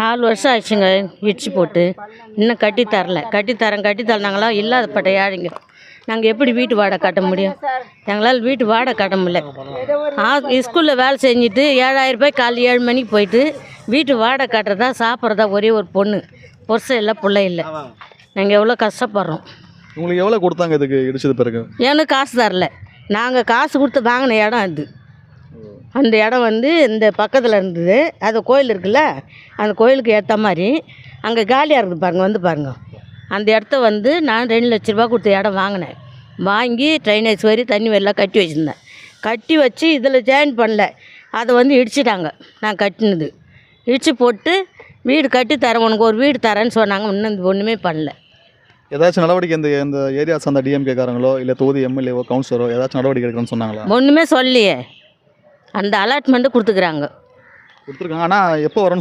4 வருஷம் ஆச்சுங்க இடிச்சு போட்டு. இன்னும் கட்டித்தரனாங்களா இல்லாதப்பட்ட ஏழைங்க. நாங்கள் எப்படி வீட்டு வாடகை கட்ட முடியும்? எங்களால் வீட்டு வாடகை கட்ட முடியல. ஸ்கூலில் வேலை செஞ்சுட்டு 7000 ரூபாய் காலையில் 7 மணிக்கு போயிட்டு வீட்டு வாடகை கட்டுறதா சாப்பிட்றதா ஒரே ஒரு பொண்ணு. புருஷன் இல்லை, பிள்ளை இல்லை. நாங்கள் எவ்வளோ கஷ்டப்படுறோம். உங்களுக்கு எவ்வளோ கொடுத்தாங்க இதுக்கு இடிச்சது பிறகு? எனக்கு காசு தரல. நாங்கள் காசு கொடுத்து வாங்கின இடம் அது. அந்த இடம் வந்து இந்த பக்கத்தில் இருந்தது. அது கோயில் இருக்குல்ல, அந்த கோயிலுக்கு ஏற்ற மாதிரி அங்கே காலியாக இருக்குது பாருங்கள், வந்து பாருங்கள். அந்த இடத்த வந்து நான் 2 லட்ச ரூபா கொடுத்த இடம் வாங்கினேன். வாங்கி ட்ரைனேஜ் வரி தண்ணி வரலாம் கட்டி வச்சுருந்தேன். கட்டி வச்சு இதில் ஜாயின் பண்ணல. அதை வந்து இடிச்சிட்டாங்க. நான் கட்டினது இடித்து போட்டு வீடு கட்டி தரேன், உனக்கு ஒரு வீடு தரேன்னு சொன்னாங்க. இன்னும் ஒன்றுமே பண்ணல. ஏதாச்சும் நடவடிக்கை இந்த ஏரியா சார்ந்த டிஎம்கேக்காரங்களோ இல்லை தொகுதி எம்எல்ஏவோ கவுன்சிலரோ ஏதாச்சும் நடவடிக்கை எடுக்கணும்னு சொன்னாங்களா? ஒன்றுமே சொல்லியே. அந்த அலாட்மெண்ட்டு கொடுத்துக்கிறாங்க. ஆனால் எப்போ வரும்னு